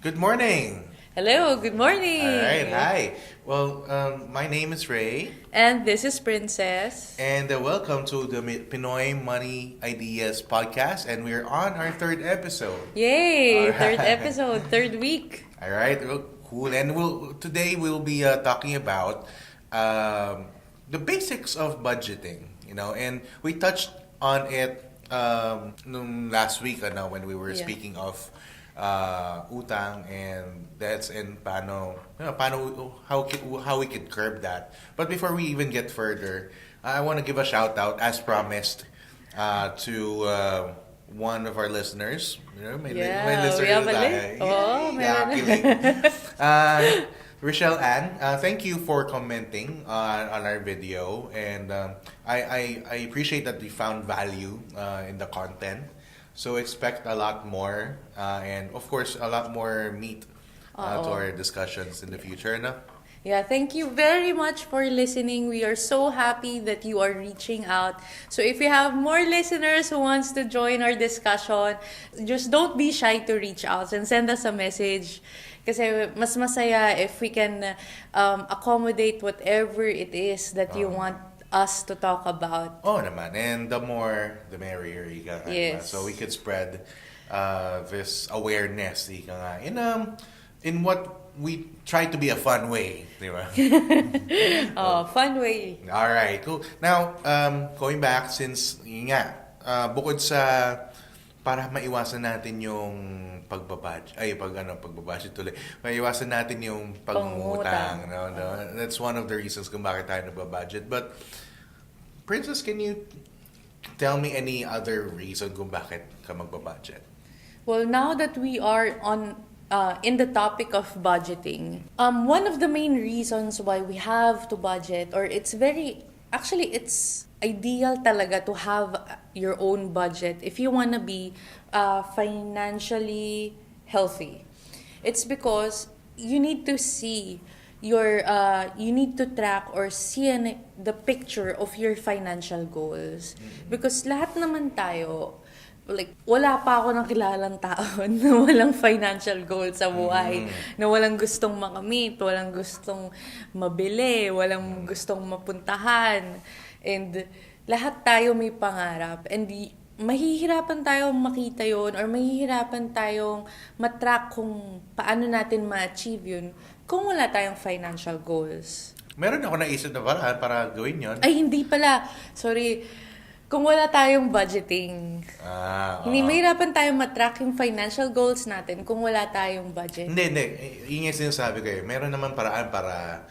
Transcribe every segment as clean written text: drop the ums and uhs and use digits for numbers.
Good morning. Hello, good morning. All right, hi. Well, my name is Ray, And this is Princess. and welcome to the Pinoy Money Ideas podcast, and we're on our third episode. Yay, All third right. episode, third week. All right, well, cool. And today we'll be talking about the basics of budgeting. And we touched on it nung last week, when we were Yeah. speaking of utang and debts and how we could curb that. But before we even get further, I want to give a shout out as promised to one of our listeners. May Yeah, listener we have a tayo. link. Oh, meron. Kilig. Rochelle Ann, thank you for commenting on our video, and I appreciate that we found value in the content. So expect a lot more, and of course, a lot more meat to our discussions in the future. No? Yeah, thank you very much for listening. We are so happy that you are reaching out. So if you have more listeners who wants to join our discussion, just don't be shy to reach out and send us a message. Kasi mas masaya if we can accommodate whatever it is that you want us to talk about. Oh, naman. And the more, the merrier. Ika nga, diba? Yes. So we could spread this awareness ika nga, in what we try to be a fun way. Di ba? Fun way. All right, cool. Now, going back, since yun nga, bukod sa para maiwasan natin yung pagbabudget tuloy. Maiwasan natin yung pangungutang, no? That's one of the reasons kung bakit tayo nagbabudget. But Princess, can you tell me any other reason kung bakit ka magbabudget? Well, now that we are on in the topic of budgeting, one of the main reasons why we have to budget, or it's ideal talaga to have your own budget if you want to be financially healthy. It's because you need to see you need to track or see the picture of your financial goals. Because lahat naman tayo, like, wala pa ako ng kilalang tao na walang financial goal sa buhay. Na walang gustong makamit, walang gustong mabili, walang gustong mapuntahan. And lahat tayo may pangarap. And mahihirapan tayong makita yon, or mahihirapan tayong matrack kung paano natin ma-achieve yun kung wala tayong financial goals. Meron ako naisip na paraan para gawin yon. Ay, hindi pala. Sorry. Kung wala tayong budgeting. Hindi, mahirapan tayong matrack yung financial goals natin kung wala tayong budget. Hindi. Yun yung sinasabi ko eh. Meron naman paraan para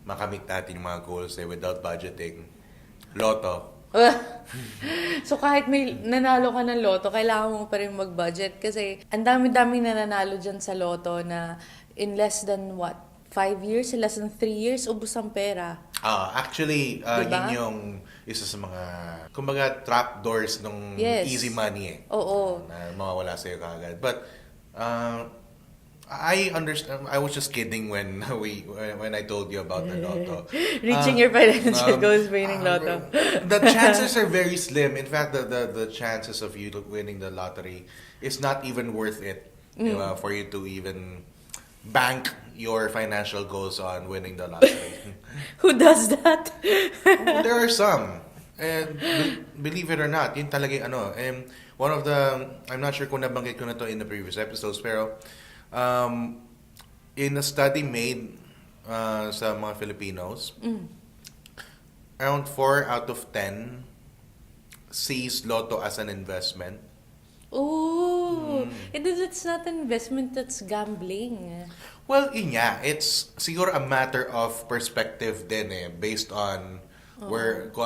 makamit natin yung mga goals without budgeting. Loto. So kahit may nanalo ka ng loto, kailangan mo pa rin mag-budget kasi ang dami-dami na nanalo dyan sa loto na in less than 5 years, less than 3 years, ubos ang pera. Actually, Diba? yun yung isa sa mga, kumbaga, trap doors ng Yes. easy money eh. Oo. Na mawawala sa'yo kaagad. But, I understand. I was just kidding when I told you about the lotto. Reaching your financial goals, winning lotto. The chances are very slim. In fact, the chances of you winning the lottery is not even worth it for you to even bank your financial goals on winning the lottery. Who does that? There are some. And believe it or not, yun talaga yung one of the, I'm not sure kung nabanggit ko na to in the previous episodes, pero in a study made sa mga Filipinos, around 4 out of 10 sees Lotto as an investment. Oh, it's not an investment, that's gambling. Well, yun nga, it's siguro a matter of perspective din based on kung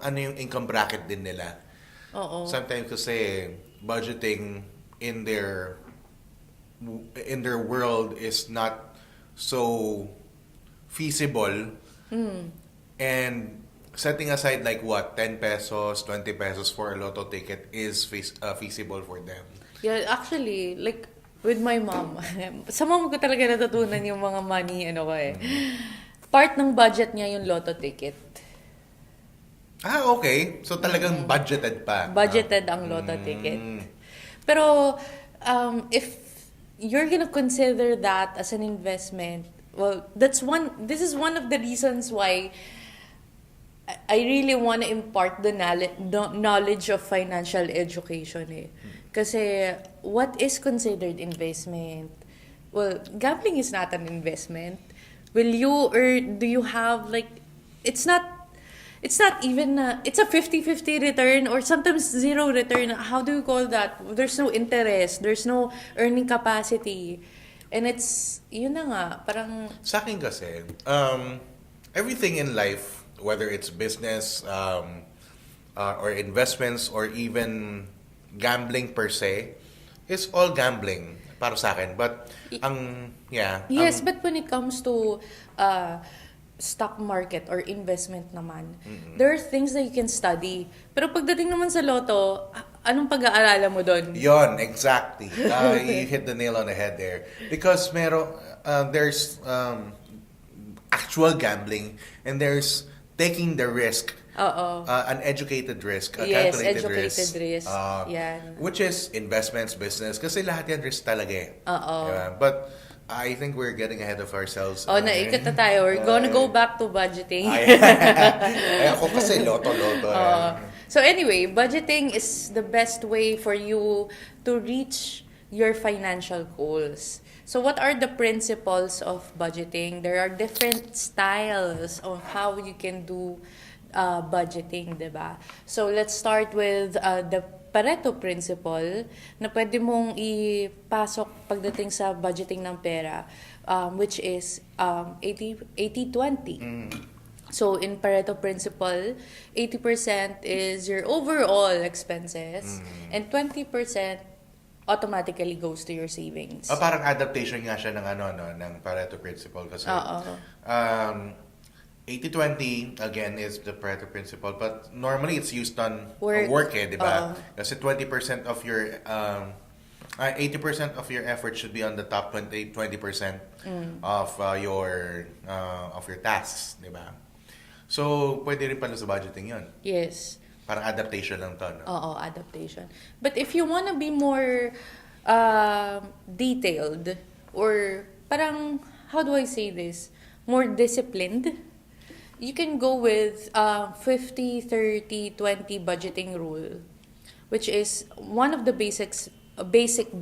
ano yung income bracket din nila. Oo. Sometimes kasi budgeting in their world is not so feasible. And setting aside like 10 pesos, 20 pesos for a lotto ticket is feasible for them. Yeah, actually, like, with my mom, sa mom ko talaga natutunan yung mga money, Part ng budget niya yung lotto ticket. Okay. So talagang budgeted pa. Budgeted ang lotto ticket. Pero, if you're gonna consider that as an investment, well, this is one of the reasons why I really want to impart the knowledge of financial education eh. Kasi what is considered investment? Well, gambling is not an investment. Will you, or do you have like, it's not even it's a 50-50 return or sometimes zero return. How do you call that? There's no interest, there's no earning capacity. And it's, yun na nga, parang... Sa akin kasi, everything in life, whether it's business, or investments, or even gambling per se, is all gambling para sa akin. But, Yes, but when it comes to stock market or investment naman, there are things that you can study. Pero pagdating naman sa loto, anong pag-aalala mo doon? Yon, exactly. You hit the nail on the head there. Because there's actual gambling and there's taking the risk. An educated risk, a Yes, calculated educated risk. Yan. Which is investments, business. Kasi lahat yan risk talaga eh. Oo. Yeah, but I think we're getting ahead of ourselves. Naikot na tayo. We're gonna go back to budgeting. Ay, ako kasi loto. So anyway, budgeting is the best way for you to reach your financial goals. So what are the principles of budgeting? There are different styles of how you can do budgeting, diba? So let's start with the Pareto principle na pwede mong ipasok pagdating sa budgeting ng pera, which is 80-20. So in Pareto principle, 80% is your overall expenses and 20% automatically goes to your savings. Parang adaptation nga siya ng ng Pareto principle kasi 80-20 again is the Pareto principle, but normally it's used on work di ba? Kasi 20% of your 80% of your effort should be on the top 20% of your tasks, di ba? So pwede rin pala sa budgeting 'yon. Yes. Parang adaptation lang to, no? Oo, adaptation. But if you wanna be more detailed or parang, how do I say this? More disciplined, you can go with 50-30-20 budgeting rule, which is one of the basic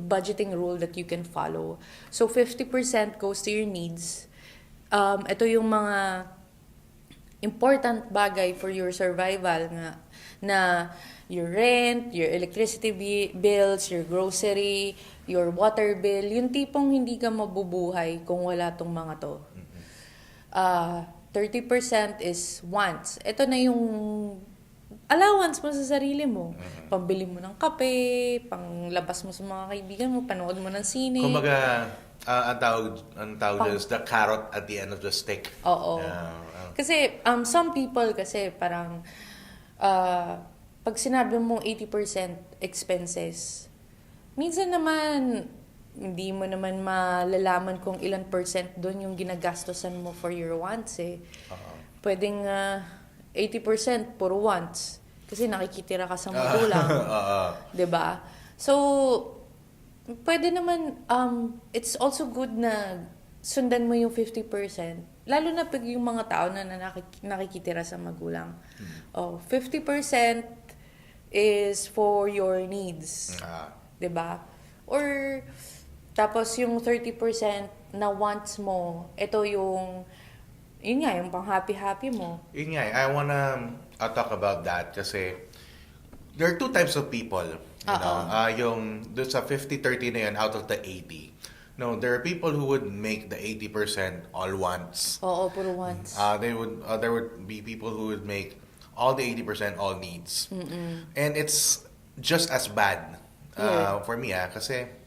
budgeting rule that you can follow. So 50% goes to your needs. Ito yung mga important bagay for your survival nga, na your rent, your electricity bills, your grocery, your water bill, yung tipong hindi ka mabubuhay kung wala tong mga to. 30% is wants. Ito na yung allowance mo sa sarili mo. Pambili mo ng kape, panglabas mo sa mga kaibigan mo, panood mo ng sine. Kumbaga, ang tawag is the carrot at the end of the stick. Oo. Kasi, some people kasi parang, pag sinabi mo 80% expenses, minsan naman, hindi mo naman malalaman kung ilan percent doon yung ginagastosan mo for your wants eh. Pwedeng 80% puro wants. Kasi nakikitira ka sa magulang. Diba? So, pwede naman, it's also good na sundan mo yung 50%. Lalo na pag yung mga tao na nakikitira sa magulang. 50% is for your needs. Diba? Or, tapos yung 30% na wants mo, ito yung, yun nga, yung pang happy-happy mo. Yun nga, I wanna talk about that kasi there are two types of people. You know, yung doon sa 50-30 na yun, out of the 80. No, there are people who would make the 80% all wants. Oo, puro wants. There would be people who would make all the 80% all needs. And it's just as bad for me kasi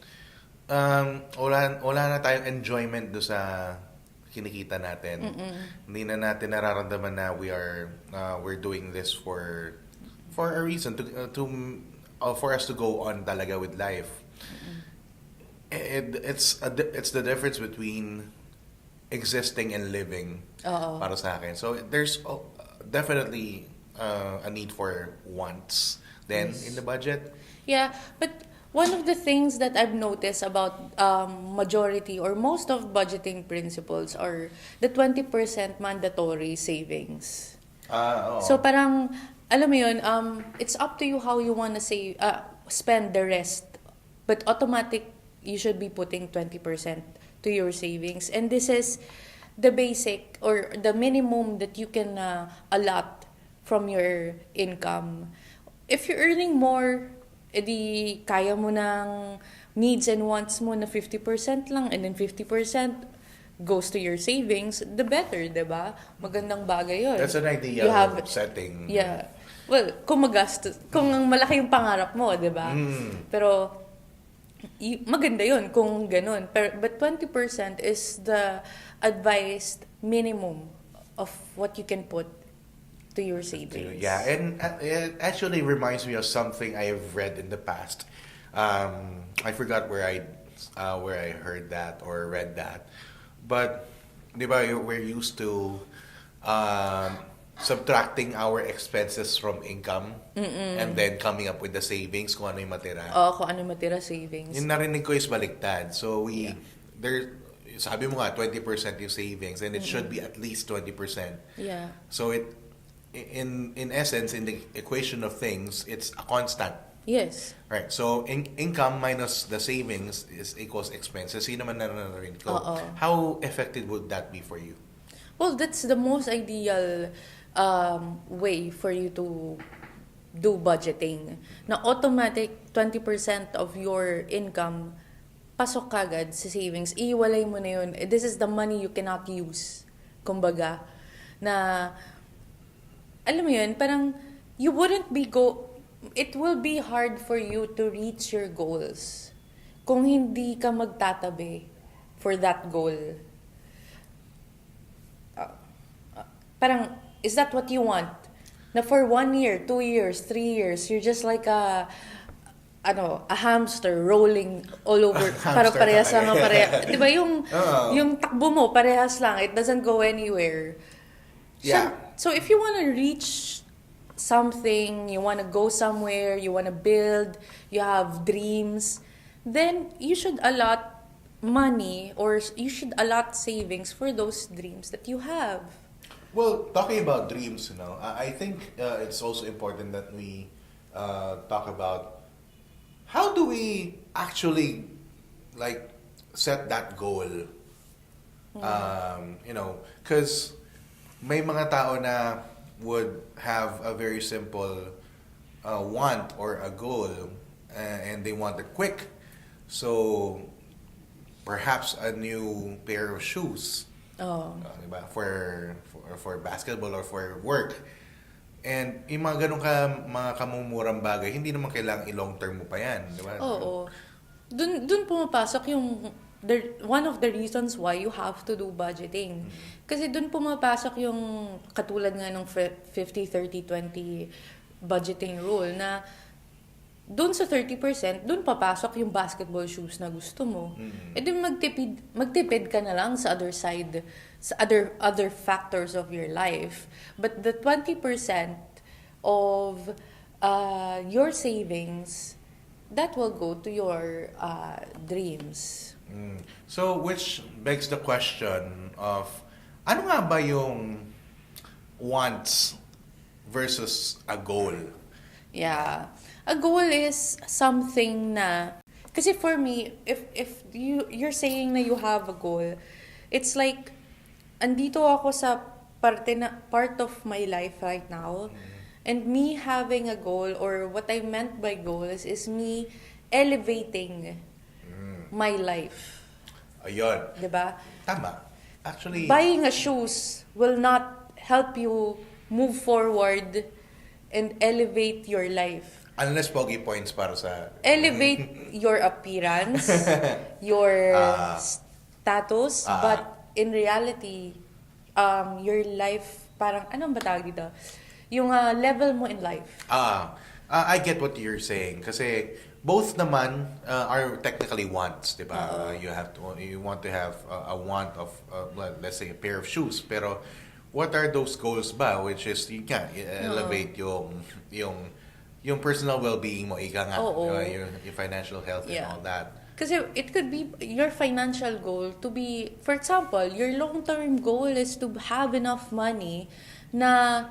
wala na tayong enjoyment do sa kinikita natin. Hindi na natin nararamdaman na we're doing this for a reason for us to go on talaga with life. It's the difference between existing and living para sa akin. So there's definitely a need for wants then in the budget. Yeah, but One of the things that I've noticed about majority or most of budgeting principles are the 20% mandatory savings. Oo. So parang, alam mo yun, it's up to you how you wanna save, spend the rest. But automatic, you should be putting 20% to your savings. And this is the basic or the minimum that you can allot from your income. If you're earning more, edi kaya mo ng needs and wants mo na 50% lang and then 50% goes to your savings, the better, di ba? Magandang bagay yun. That's an ideal You have, setting. yeah. Well, kung magastos, kung malaki yung pangarap mo, di ba? Pero, maganda yun kung ganun. But 20% is the advised minimum of what you can put to your savings. Yeah, and it actually reminds me of something I have read in the past. I forgot where I heard that or read that, but di ba, we're used to subtracting our expenses from income and then coming up with the savings kung ano yung matira. Kung ano matira savings. Yung narinig ko is baliktad. So sabi mo nga 20% yung savings and it should be at least 20%. Yeah. So in essence, in the equation of things, it's a constant. Yes. Right. So income minus the savings is equals expenses. Yun naman narinig ko. How effective would that be for you? Well, that's the most ideal way for you to do budgeting. Na automatic 20% of your income pasok kagad sa savings. Iwalay mo na yun. This is the money you cannot use. Kumbaga, na alam mo yun, parang it will be hard for you to reach your goals kung hindi ka magtatabi for that goal. Parang, is that what you want? Na for 1 year, 2 years, 3 years, you're just like a hamster rolling all over. Para parehas lang ang parehas. Diba yung takbo mo, parehas lang. It doesn't go anywhere. Yeah. So if you want to reach something, you want to go somewhere, you want to build, you have dreams, then you should allot money or you should allot savings for those dreams that you have. Well, talking about dreams, I think it's also important that we talk about how do we actually set that goal. Because may mga tao na would have a very simple want or a goal and they want it quick. So perhaps a new pair of shoes. Diba? For basketball or for work. And yung mga ganun mga kamumurang bagay, hindi naman kailangang i-long term mo pa yan. Diba? Oo. Dun pumapasok yung one of the reasons why you have to do budgeting. Kasi dun pumapasok yung katulad nga ng 50-30-20 budgeting rule na dun sa 30%, dun papasok yung basketball shoes na gusto mo. E di magtipid ka na lang sa other side, sa other factors of your life. But the 20% of your savings, that will go to your dreams. So, which begs the question of, ano nga ba yung wants versus a goal? Yeah. A goal is something na, kasi for me, if you're saying na you have a goal, it's like, andito ako sa part of my life right now, and me having a goal, or what I meant by goals, is me elevating my life. Ayun. Diba? Tama. Actually, Buying a shoes will not help you move forward and elevate your life. unless pogi points para sa... Elevate your appearance, your status, but in reality, your life, parang, anong ba tawag dito? Yung level mo in life. I get what you're saying. Kasi both naman are technically wants, di ba? You want to have a want of, let's say, a pair of shoes. Pero what are those goals ba? Which is, you can elevate yung personal well-being mo, ika nga, Oo. your financial health and Yeah. all that. Kasi it could be your financial goal to be, for example, your long-term goal is to have enough money na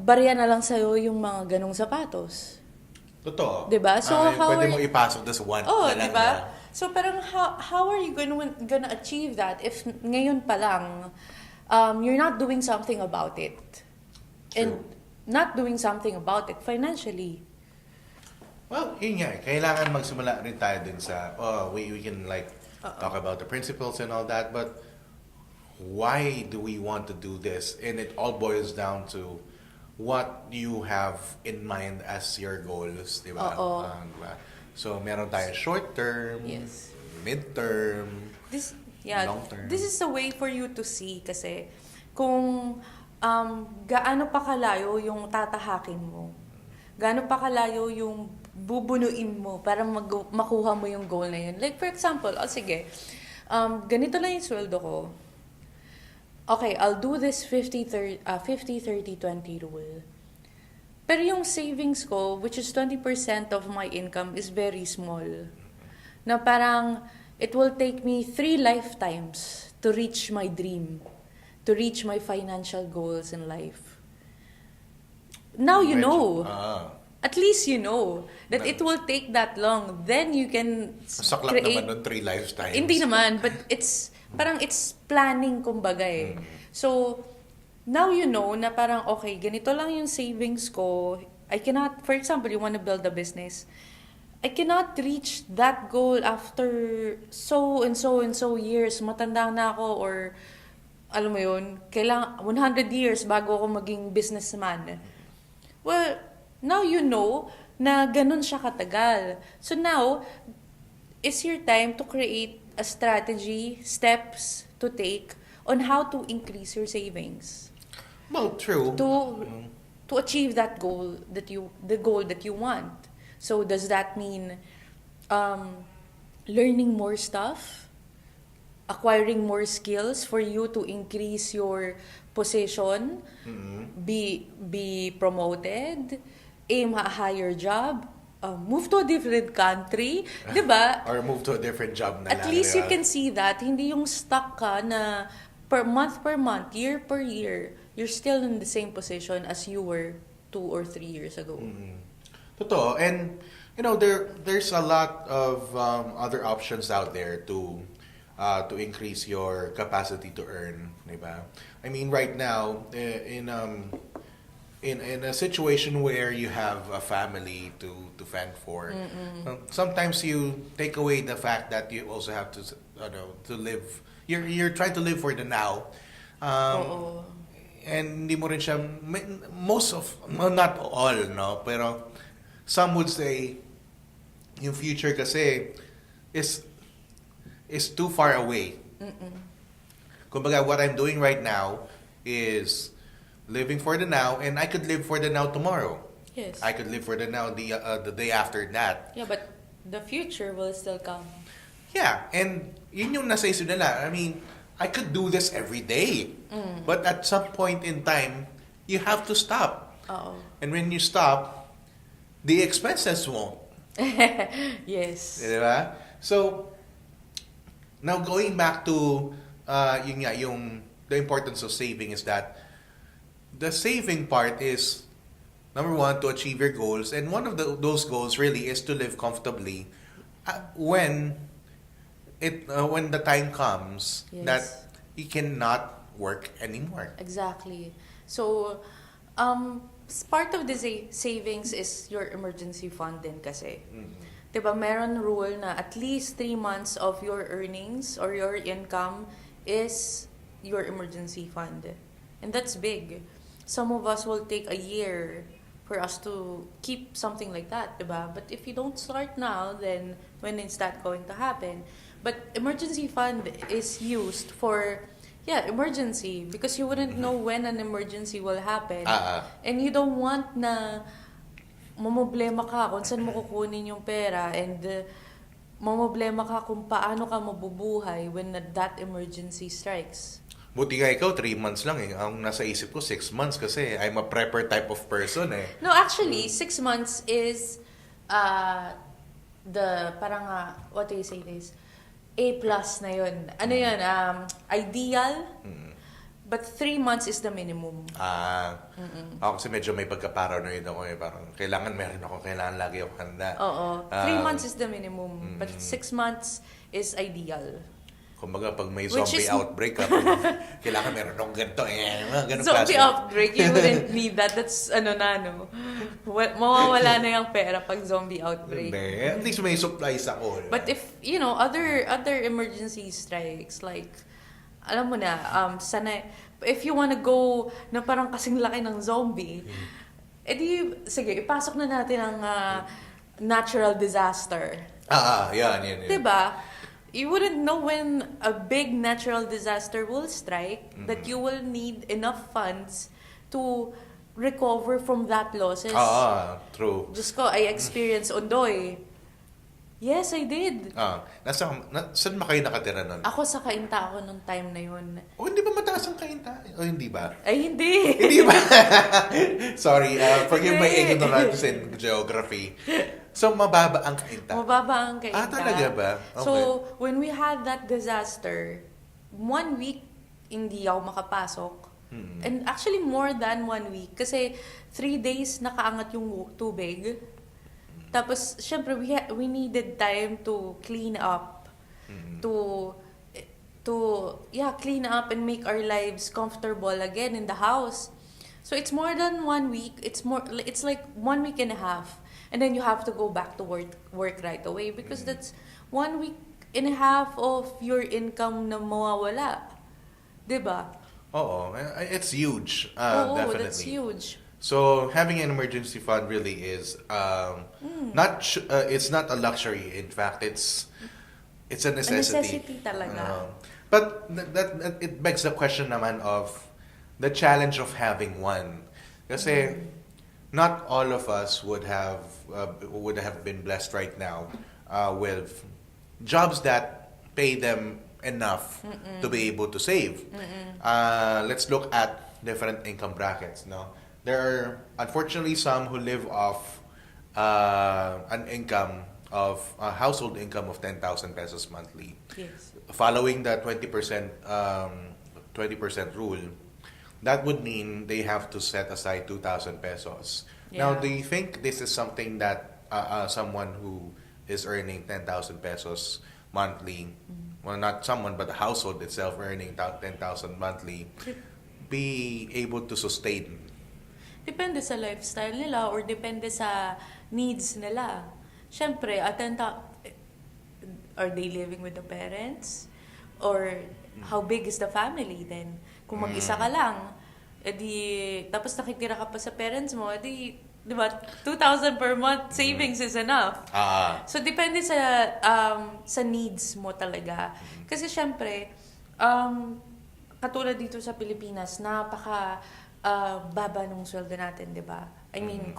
barya na lang sa'yo yung mga ganong sapatos. Totoo. Diba? So, how pwede are mo ipasok this one Oh, na lang diba? na. So, parang how are you gonna achieve that if ngayon pa lang, you're not doing something about it? And not doing something about it financially. Well, yun nga. Kailangan magsimula rin tayo dun sa, we can like talk about the principles and all that, but why do we want to do this? And it all boils down to what you have in mind as your goals, di ba? Oo. Diba? So, meron tayo short term, Yes. mid-term, long term. This is a way for you to see kasi kung gaano pa kalayo yung tatahakin mo. Gaano pa kalayo yung bubunuin mo para makuha mo yung goal na yun. Like for example, sige, ganito lang yung sweldo ko. Okay, I'll do this 50-30-20 rule. Pero yung savings ko, which is 20% of my income, is very small. Na parang, it will take me 3 lifetimes to reach my dream, to reach my financial goals in life. Now you know. At least you know that it will take that long. Then you can Saklap naman nun 3 lifetimes. Hindi naman, but it's parang it's planning kumbaga eh. So, now you know na parang okay, ganito lang yung savings ko. I cannot, for example, you want to build a business. I cannot reach that goal after so and so and so years. Matanda na ako or alam mo yun, kailangan 100 years bago ako maging businessman. Well, now you know na ganun siya katagal. So now, is your time to create a strategy, steps to take on how to increase your savings. Well, true. To achieve that goal the goal that you want. So does that mean learning more stuff? Acquiring more skills for you to increase your position, be promoted, aim a higher job, move to a different country, 'di ba? Or move to a different job na At lang, least you diba? can see that hindi yung stuck ka na per month, year per year, you're still in the same position as you were 2 or 3 years ago. Totoo. And, there's a lot of other options out there to increase your capacity to earn, diba? I mean, right now, in a situation where you have a family to fend for, sometimes you take away the fact that you also have to live. You're trying to live for the now. And hindi mo rin siya, not all, no? Pero some would say, yung future kasi is too far away. Kumbaga, what I'm doing right now is living for the now, and I could live for the now tomorrow. Yes. I could live for the now the day after that. Yeah, but the future will still come. Yeah, and yun yung nasa isip nila. I mean, I could do this every day. But at some point in time, you have to stop. And when you stop, the expenses won't. Yes. Diba? So, now going back to the importance of saving is that the saving part is, number one, to achieve your goals. And one of those goals really is to live comfortably when the time comes that you cannot work anymore. Exactly. So, part of the savings is your emergency fund din kasi. Diba, meron rule na at least 3 months of your earnings or your income is your emergency fund. And that's big. Some of us will take a year for us to keep something like that, diba? But if you don't start now, then when is that going to happen? But emergency fund is used for, emergency, because you wouldn't know when an emergency will happen. And you don't want na mamoblema ka kung saan mo kukunin yung pera, and mamoblema ka kung paano ka mabubuhay when that emergency strikes. Buti nga ikaw, 3 months lang eh. Ang nasa isip ko, 6 months kasi I'm a prepper type of person eh. No, actually, 6 months is parang, what do you say this? A plus na yun. Ano yun? Ideal. But 3 months is the minimum. Ako kasi medyo may pagka-paranoid ako eh. Parang kailangan lagi ako handa. Oo. 3 months is the minimum. But 6 months is ideal. Kumbaga, pag may zombie outbreak, kailangan meron akong ganito. Ganun zombie outbreak, you wouldn't need that. That's, mawawala na yung pera pag zombie outbreak. Hindi. At least may supplies ako. But if, other emergency strikes, like, alam mo na, if you wanna go na parang kasing laki ng zombie, sige, ipasok na natin ang natural disaster. Yan. Diba? You wouldn't know when a big natural disaster will strike that you will need enough funds to recover from that losses. True. Diyos ko, I experienced Ondoy. Yes, I did. Saan ba kayo nakatira nun? Ako sa Kainta ako nung time na yun. Hindi ba mataas ang Kainta? Hindi ba? Ay, hindi. Hindi ba? Sorry, forgive my ignorance in geography. So, mababa ang Kainta? Mababa ang Kainta. Talaga ba? Okay. So, when we had that disaster, 1 week, hindi ako makapasok. And actually, more than 1 week. Kasi 3 days nakaangat yung tubig. Tapos, syempre, we needed time to clean up. To clean up and make our lives comfortable again in the house. So, it's more than 1 week. It's like 1 week and a half. And then you have to go back to work right away because that's 1 week and a half of your income na mawawala. Diba? Oo. It's huge. Oo, Definitely. that's huge. So, having an emergency fund really is it's not a luxury. In fact, it's a necessity. A necessity talaga. But that it begs the question naman of the challenge of having one. Kasi not all of us would have been blessed right now with jobs that pay them enough to be able to save. Let's look at different income brackets. No, there are unfortunately some who live off an income of a household income of 10,000 pesos monthly. Yes. Following the 20% rule, that would mean they have to set aside 2,000 pesos. Yeah. Now, do you think this is something that someone who is earning 10,000 pesos monthly, well, not someone, but the household itself earning 10,000 monthly, be able to sustain? Depende sa lifestyle nila or depende sa needs nila. Siyempre, are they living with the parents? Or how big is the family then? Kung mag-isa ka lang, tapos nakitira ka pa sa parents mo, di ba, 2,000 per month savings is enough. So, depende sa needs mo talaga. Kasi syempre, katulad dito sa Pilipinas, napaka baba ng sweldo natin, di ba? I mean,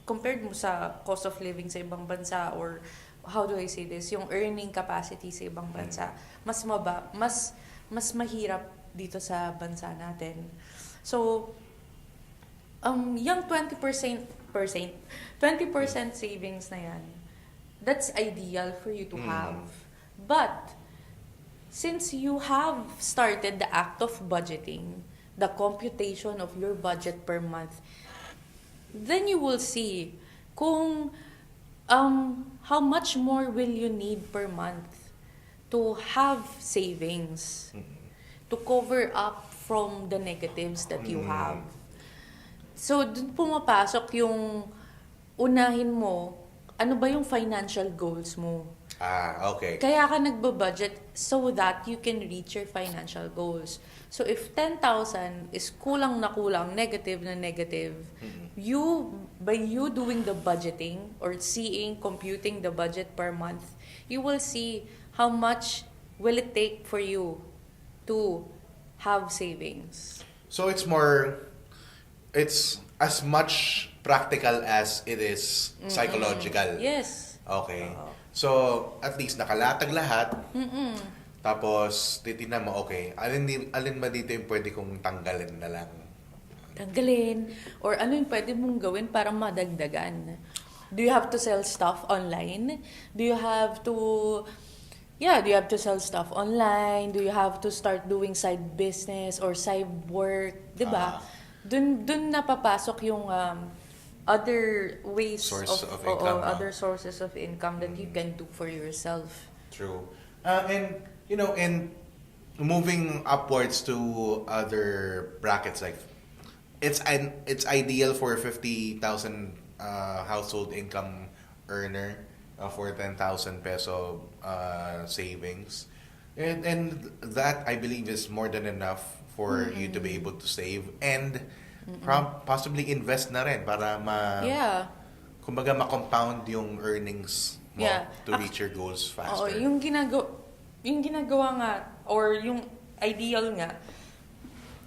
compared mo sa cost of living sa ibang bansa or how do I say this, yung earning capacity sa ibang bansa, mas mahirap dito sa bansa natin. So, yung 20% savings na yan, that's ideal for you to have. But, since you have started the act of budgeting, the computation of your budget per month, then you will see kung how much more will you need per month to have savings to cover up from the negatives that you have. So, dun pumapasok yung unahin mo, ano ba yung financial goals mo? Okay. Kaya ka nagbo-budget so that you can reach your financial goals. So, if 10,000 is kulang na kulang, negative na negative, by you doing the budgeting or computing the budget per month, you will see how much will it take for you to have savings. So, it's as much practical as it is psychological. Yes. Okay. So, at least nakalatag lahat. Tapos, titignan mo, okay, alin ba dito yung pwede kong tanggalin na lang? Tanggalin. Or ano yung pwede mong gawin para madagdagan? Do you have to sell stuff online? Do you have to sell stuff online? Do you have to start doing side business or side work? 'Di ba? Dun napapasok yung other ways Source of income, no? other sources of income that you can do for yourself. True. And, and moving upwards to other brackets, like, it's ideal for 50,000 household income earner for 10,000 peso savings, and that I believe is more than enough for you to be able to save and possibly invest na rin para kumbaga ma-compound yung earnings mo to reach your goals faster. Oo, yung ginagawa nga or yung ideal nga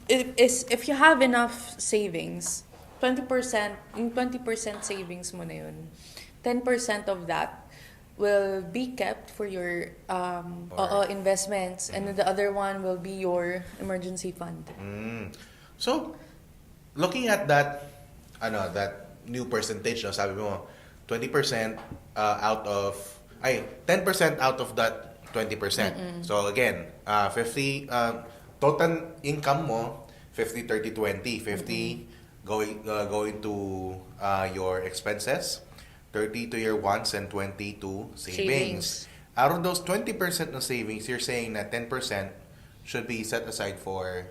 is if you have enough savings, 20%, yung 20% savings mo na yun, 10% of that will be kept for your investments, and then the other one will be your emergency fund. So, looking at that new percentage, no, sabi mo, 20% 10% out of that 20%. So again, 50 total income mo, 50, 30, 20, 50 going to your expenses, 30 to your wants, and 20 to savings. Out of those 20% of savings, you're saying that 10% should be set aside for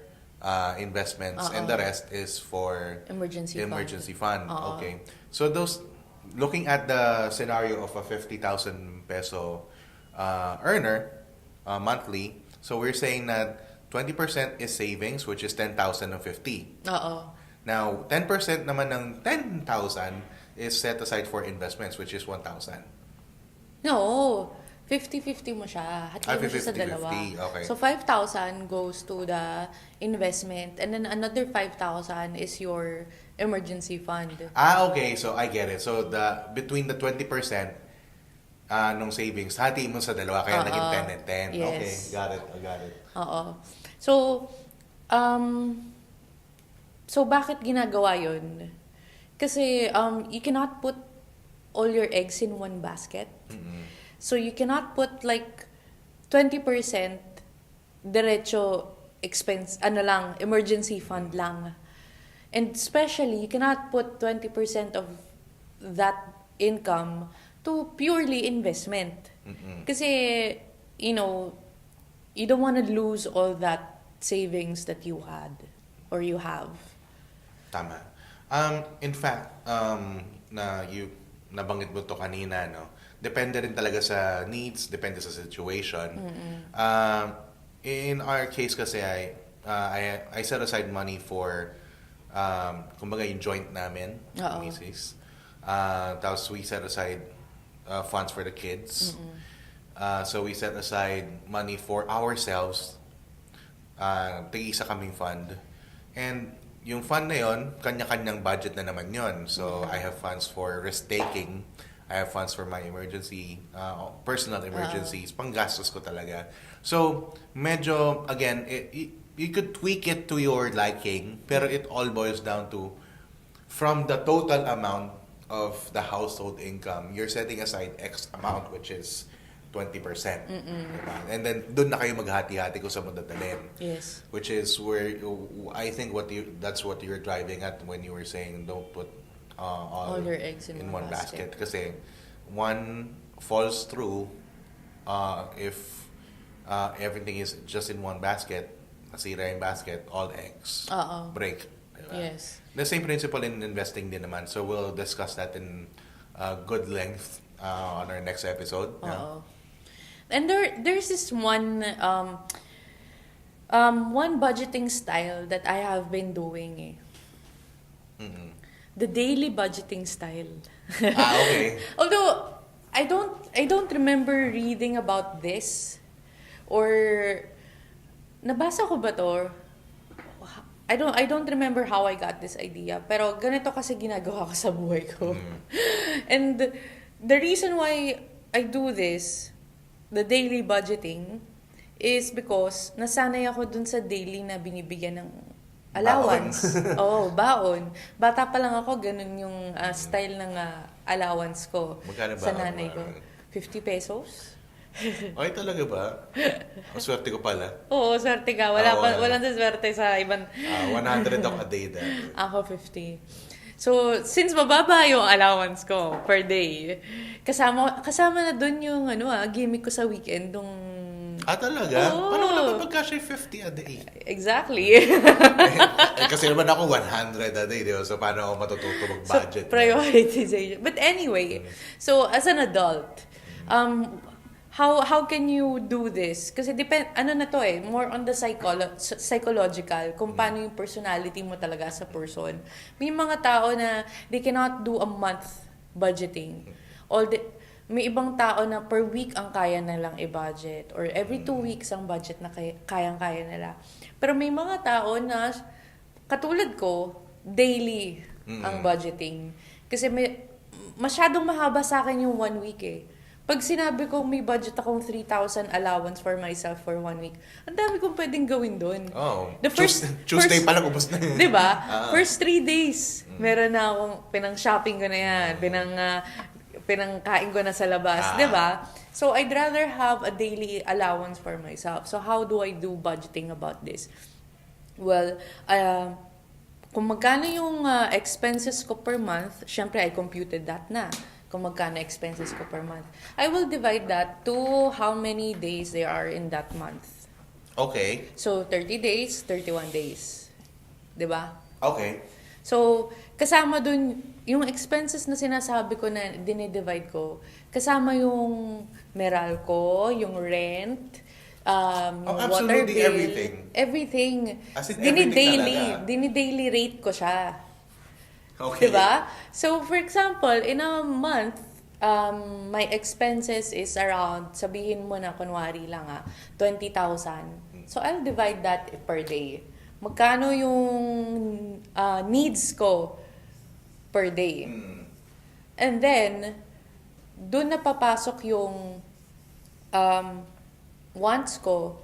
investments, and the rest is for emergency fund. Okay. So looking at the scenario of a 50,000 peso earner monthly, so we're saying that 20% is savings, which is 10,050. Now, 10% naman ng 10,000 is set aside for investments, which is 1,000. No, 50-50 mo siya. Hatiin mo siya sa dalawa. Okay. So 5,000 goes to the investment, and then another 5,000 is your emergency fund. Okay. So I get it. So between the 20% nung savings, hatiin mo sa dalawa, kaya naging 10 and 10. Yes. Okay, got it. I got it. So, so bakit ginagawa yun? Kasi you cannot put all your eggs in one basket. So you cannot put like 20% diretso expense, emergency fund lang. And especially, you cannot put 20% of that income to purely investment. Kasi, you don't want to lose all that savings that you had or you have. Tama. In fact, nabanggit mo to kanina, no? Depende rin talaga sa needs, depende sa situation. In our case kasi, I set aside money for, kumbaga yung joint namin, misis. Tapos we set aside funds for the kids. So we set aside money for ourselves. Tig-isa kaming fund. And yung fund na yon, kanya-kanyang budget na naman yon. So I have funds for risk-taking. I have funds for my emergency, personal emergencies. Panggastos ko talaga. So, medyo, again, you could tweak it to your liking, pero it all boils down to, from the total amount of the household income, you're setting aside X amount, which is 20%. Diba? And then, doon na kayo maghati-hati kung saan mo dadalhin. Yes. Which is where, I think that's what you're driving at when you were saying, don't put all your eggs in one basket. Kasi one falls through if everything is just in one basket, nasira yung basket, all eggs break. Diba? Yes. The same principle in investing din naman. So we'll discuss that in good length on our next episode. Yeah. And there's this one budgeting style that I have been doing. The daily budgeting style. Okay. Although I don't remember reading about this or nabasa ko ba to? I don't remember how I got this idea, pero ganito kasi ginagawa ko sa buhay ko. And the reason why I do this, the daily budgeting, is because nasanay ako dun sa daily na binibigyan ng allowance. Oo, baon. Bata pa lang ako, ganun yung style ng allowance ko Magkano sa baon? nanay ko. 50 pesos? Ay, talaga ba? Ang swerte ko pala. Oo, swerte ka. Walang swerte sa ibang... 100 ako a day dati. Ako 50. So, since mababa yung allowance ko per day, kasama na dun yung gimmick ko sa weekend nung... Talaga? Oo. Paano ko naman pagkasya 50 a day? Exactly. Kasi naman ako 100 a day, di ba? So, paano ako matututo mag-budget? So, prioritization. But anyway, so as an adult, how can you do this? Kasi more on the psychological, kung paano yung personality mo talaga sa person. May mga tao na they cannot do a month budgeting. May ibang tao na per week ang kaya nilang i-budget or every 2 weeks ang budget na kayang-kaya nila. Pero may mga tao na katulad ko, daily ang budgeting. Kasi masyadong mahaba sa akin yung 1 week eh. Pag sinabi ko may budget akong 3,000 allowance for myself for 1 week, ang dami kong pwedeng gawin doon. Oh. Tuesday pa lang ubos na yun. Diba? First 3 days, meron na akong pinang-shopping ko na yan, pinangkain ko na sa labas. Diba? So, I'd rather have a daily allowance for myself. So, how do I do budgeting about this? Well, kung magkano yung expenses ko per month, syempre I computed that na. Kung magkano expenses ko per month. I will divide that to how many days there are in that month. Okay. So, 30 days, 31 days. Diba? Okay. So, kasama dun, yung expenses na sinasabi ko na dinidivide ko, kasama yung meral ko, yung rent, water bill. Everything. As in everything talaga. Dini-daily rate ko siya. Okay. Diba? So, for example, in a month, my expenses is around, sabihin mo na, kunwari lang 20,000. So, I'll divide that per day. Magkano yung needs ko per day. And then, doon na papasok yung wants ko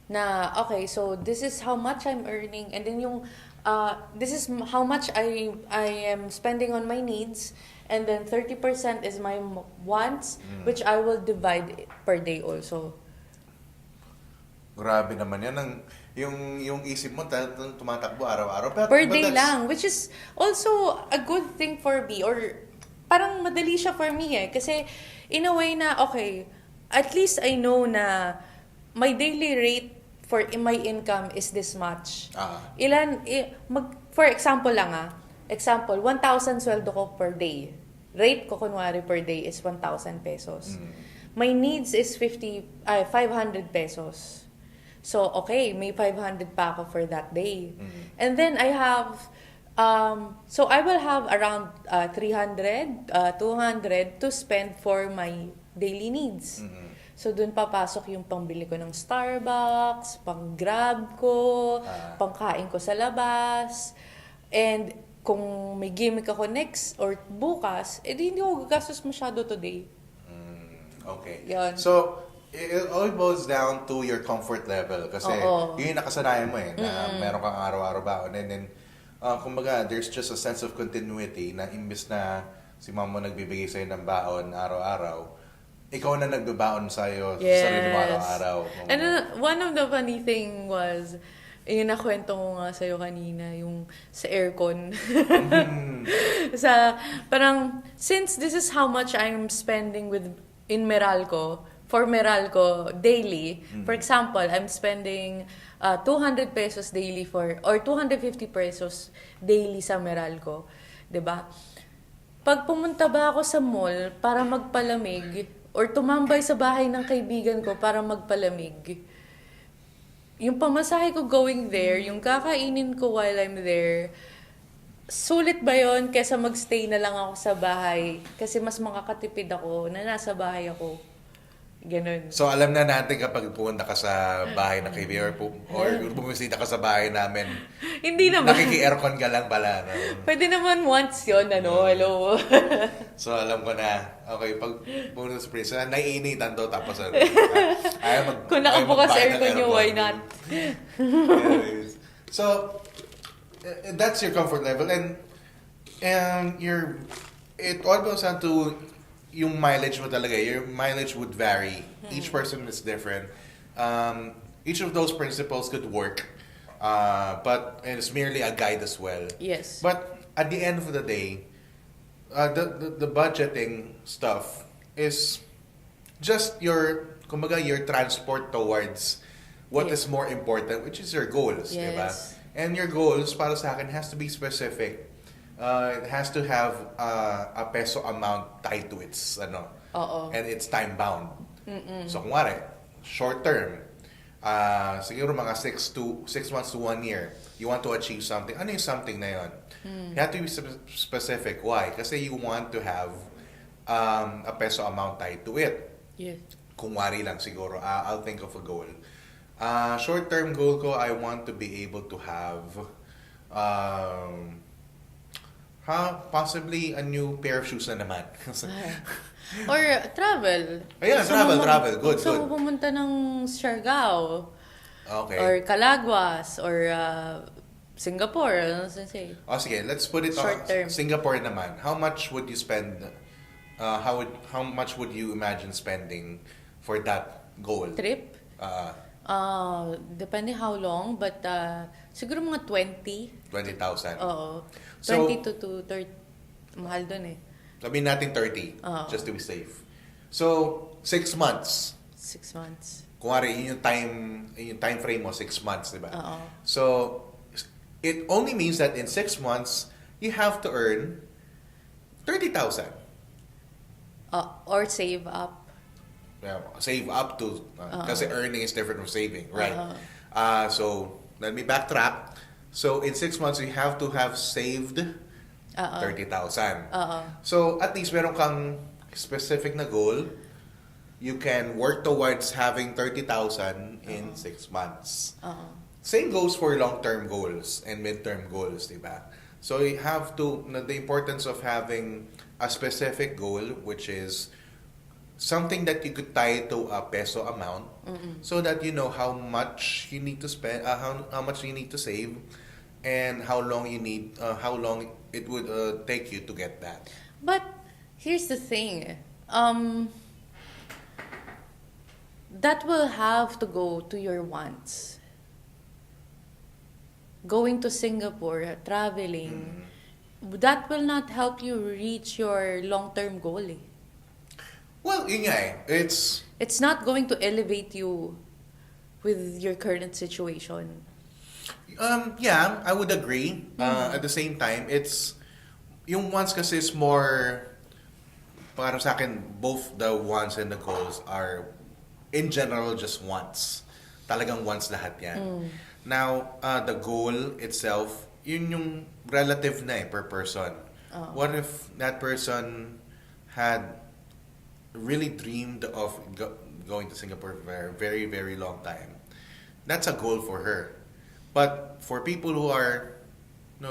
na, okay, so this is how much I'm earning. And then yung, this is how much I am spending on my needs. And then 30% is my wants, which I will divide per day also. Grabe naman yan. Yung isip mo tumatakbo araw-araw. Per day lang, which is also a good thing for me. Or parang madali siya for me eh. Kasi in a way na, okay, at least I know na my daily rate for my income is this much. For example lang example, 1,000 sweldo ko per day. Rate ko kunwari per day is 1,000 pesos. My needs is 500 pesos. So, okay, may 500 pa ako for that day. And then I have, so I will have around 300, 200 to spend for my daily needs. So, dun papasok yung pangbili ko ng Starbucks, pang-grab ko, pangkain ko sa labas. And kung may gimmick ako next or bukas, edi hindi ko gagastos masyado today. Okay. Yun. So, it all boils down to your comfort level. Kasi yun yung nakasanayan mo na meron kang araw-araw baon. And then, kumbaga, there's just a sense of continuity na imbis na si mama mo nagbibigay sa'yo ng baon araw-araw, ikaw na nagbabaon sa'yo sa sarili mo araw-araw. And one of the funny thing was, yung nakwento ko nga sa'yo kanina, yung sa aircon. Parang, since this is how much I'm spending in Meralco, for Meralco daily, for example, I'm spending 200 pesos daily or 250 pesos daily sa Meralco. 'Di ba? Pag pumunta ba ako sa mall para magpalamig or tumambay sa bahay ng kaibigan ko para magpalamig, yung pamasahe ko going there, yung kakainin ko while I'm there, sulit ba yon kesa magstay na lang ako sa bahay? Kasi mas makakatipid ako na nasa bahay ako. Ganun. So, alam na natin kapag pumunta ka sa bahay ng kaibigan or bumisita ka sa bahay namin, hindi naman. Nakiki-aircon ka lang pala. No? Pwede naman once yun, hello. So, alam ko na, okay, pag pumunta sa place, naiinitan to, tapos Kung ayaw nakabukas magbayad ng aircon nyo, why not? Anyways. So, that's your comfort level. And it all goes down to yung mileage mo talaga. Your mileage would vary. Each person is different. Each of those principles could work. But it's merely a guide as well. Yes. But at the end of the day, the budgeting stuff is just kumbaga, your transport towards what is more important, which is your goals, Yes. diba? And your goals, para sa akin, has to be specific. It has to have a peso amount tied to its, Oo. and it's time bound. So, kunwari, short term, siguro mga 6 months to 1 year, you want to achieve something. Ano yung something na yun? You have to be specific. Why? Kasi you want to have a peso amount tied to it. Yes. Kung wari lang siguro, I'll think of a goal. Short-term goal ko, I want to be able to have possibly a new pair of shoes na naman. Or travel. Ayan, travel. Good, So, good. pumunta ng Siargao. Okay. Or Calaguas. Or Singapore. Ano sa say? Sige, let's put it Short on term. Singapore naman. How much would you spend, how much would you imagine spending for that goal? Trip? Depende how long. But siguro mga 20. 20,000. Oo. So, 20 to 30. Mahal dun eh. Sabihin natin 30, Oo. just to be safe. So, 6 months. 6 months. Kunwari, yun yung time frame mo, 6 months, di ba? Oo. So, it only means that in 6 months, you have to earn 30,000. Or save up. Yeah, save up to, kasi earning is different from saving, right? So, let me backtrack. So, in 6 months, you have to have saved 30,000. So, at least meron kang specific na goal. You can work towards having 30,000 in 6 months. Same goes for long-term goals and mid-term goals, diba? So, you have to, the importance of having a specific goal, which is something that you could tie to a peso amount, so that you know how much you need to spend, how much you need to save, and how long it would take you to get that. But here's the thing. That will have to go to your wants. Going to Singapore, traveling, that will not help you reach your long-term goal. Eh. Well, yun nga eh. It's not going to elevate you with your current situation. Yeah, I would agree. At the same time, it's yung wants kasi is more, para sa akin, both the wants and the goals are in general just wants. Talagang wants lahat yan. Now, the goal itself, yun yung relative na eh, per person. What if that person had really dreamed of going to Singapore for a very, very long time? That's a goal for her. But for people who are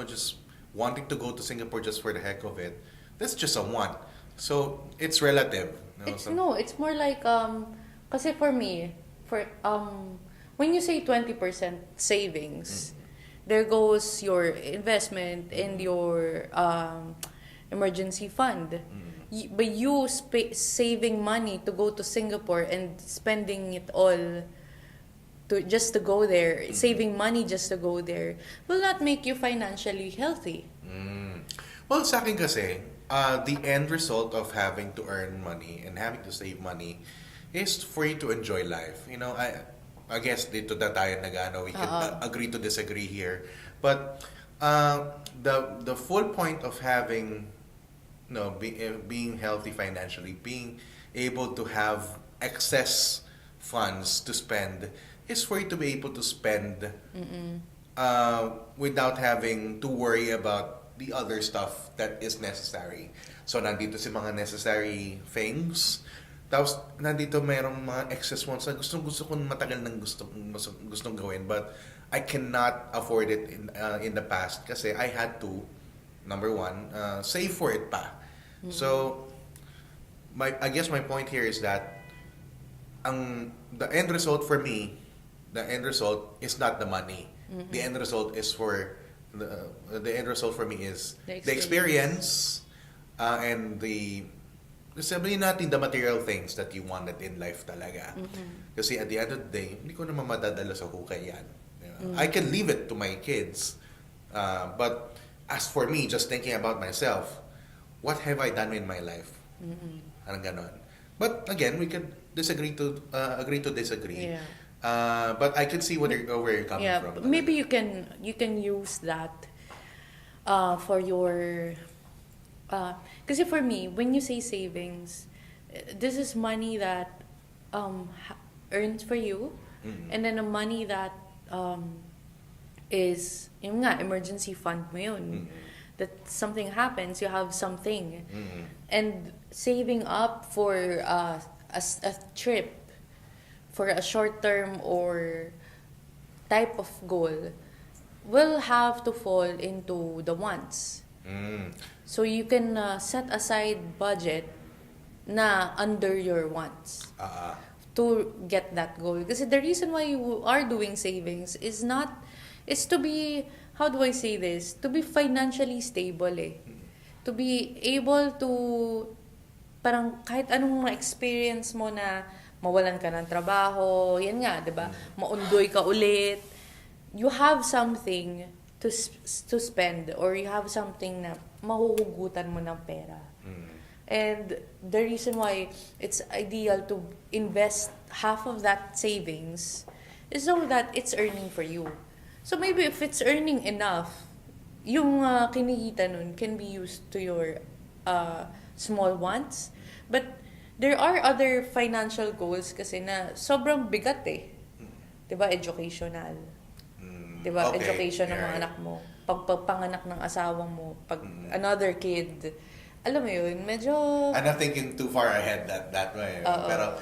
just wanting to go to Singapore just for the heck of it, that's just a want. So it's relative. It's more like kasi for me, when you say 20% savings, there goes your investment and your emergency fund. But you saving money to go to Singapore and spending it all just to go there, saving money just to go there, will not make you financially healthy. Well, sa akin kasi, the end result of having to earn money and having to save money is for you to enjoy life. I guess dito na tayo we can agree to disagree here. But the full point of having, being healthy financially, being able to have excess funds to spend, is for you to be able to spend without having to worry about the other stuff that is necessary. So, nandito si mga necessary things. Tapos, nandito mayroong mga excess ones na gusto ko matagal nang gustong gawin. But, I cannot afford it in the past kasi I had to, number one, save for it pa. So, I guess my point here is that the end result for me, the end result is not the money. The end result is for the end result for me is the experience and sabihin natin the material things that you wanted in life talaga. Kasi at the end of the day, hindi ko naman madadala sa hukay yan. I can leave it to my kids. But as for me, just thinking about myself, what have I done in my life? Parang ganon. But again, we could disagree to agree to disagree. Yeah. But I can see where you're coming from. Maybe you can use that for your kasi for me, when you say savings, this is money that earns for you, and then a money that is yung nga emergency fund mo yun. That something happens, you have something. And saving up for a trip, for a short term or type of goal, will have to fall into the wants. So you can set aside budget na under your wants to get that goal. Kasi the reason why you are doing savings is to be, how do I say this? To be financially stable eh. To be able to, parang kahit anong ma-experience mo na mawalan ka ng trabaho, yan nga, di ba? Maundoy ka ulit. You have something to spend, or you have something na mahuhugutan mo ng pera. And the reason why it's ideal to invest half of that savings is so that it's earning for you. So maybe if it's earning enough, yung kinikita nun can be used to your small wants. But there are other financial goals kasi na sobrang bigat eh. Diba? Educational. Diba? Okay. Education ng mga anak mo. Pagpanganak ng asawa mo. Pag another kid. Alam mo yun, medyo... I'm not thinking too far ahead that way. Pero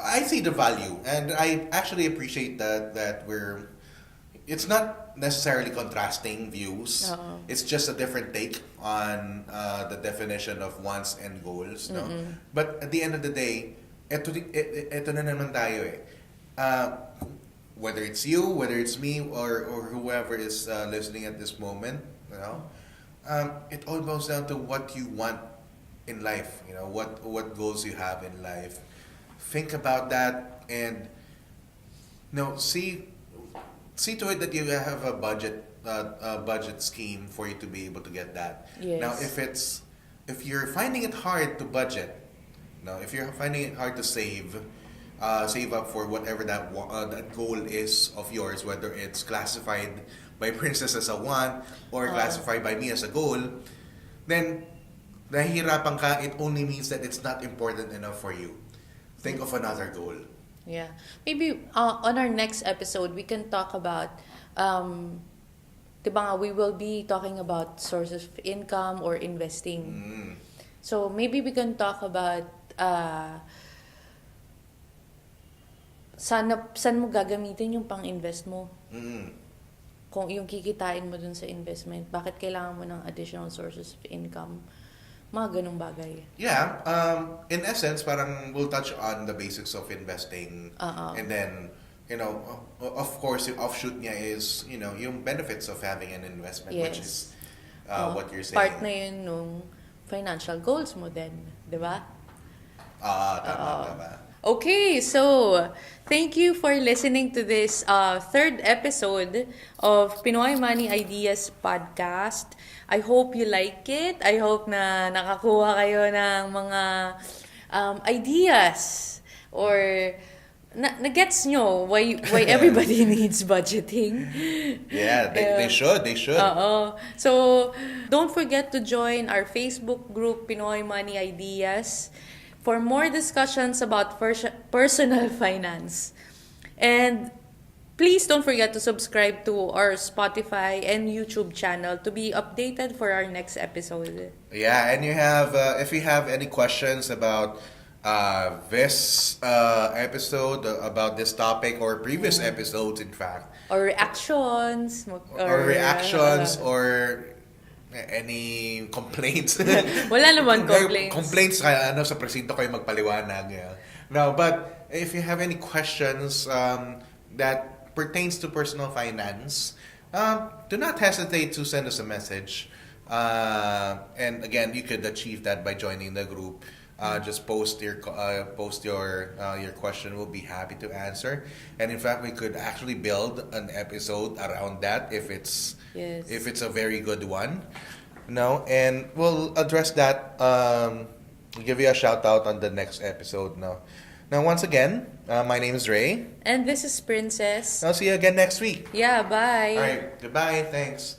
I see the value, and I actually appreciate that we're... It's not necessarily contrasting views. It's just a different take on the definition of wants and goals. No? But at the end of the day, eto na naman tayo eh. Whether it's you, whether it's me, or whoever is listening at this moment, you know, it all boils down to what you want in life. You know, what goals you have in life. Think about that, and see to it that you have a budget scheme for you to be able to get that. Yes. Now, if you're finding it hard to budget, if you're finding it hard to save up for whatever that goal is of yours, whether it's classified by Princess as a want or classified by me as a goal, then nahihirapan ka, it only means that it's not important enough for you. Think of another goal. Yeah. Maybe on our next episode, we can talk about, diba nga, we will be talking about sources of income or investing. So maybe we can talk about saan mo gagamitin yung pang-invest mo. Kung yung kikitain mo dun sa investment, bakit kailangan mo ng additional sources of income? Mga ganung bagay. Yeah. In essence, parang we'll touch on the basics of investing. And then, of course, yung offshoot niya is, yung benefits of having an investment, which is what you're saying. Part na yun nung financial goals mo din, di ba? Tama. Okay, so thank you for listening to this third episode of Pinoy Money Ideas Podcast. I hope you like it. I hope na nakakuha kayo ng mga ideas or na-gets nyo why everybody needs budgeting. Yeah, they should. So, don't forget to join our Facebook group, Pinoy Money Ideas, for more discussions about personal finance. And please don't forget to subscribe to our Spotify and YouTube channel to be updated for our next episode. Yeah, and if you have any questions about this episode, about this topic, or previous episodes, in fact, or reactions, or any complaints. Wala naman complaints. Complaints sa presinto kayo magpaliwanag. Yeah. No, but if you have any questions that pertains to personal finance, do not hesitate to send us a message. And again, you could achieve that by joining the group. Just post your question. We'll be happy to answer. And in fact, we could actually build an episode around that Yes. if it's a very good one. No, and we'll address that. We'll give you a shout out on the next episode. No, now once again, my name is Ray. And this is Princess. I'll see you again next week. Yeah, bye. All right, goodbye. Thanks.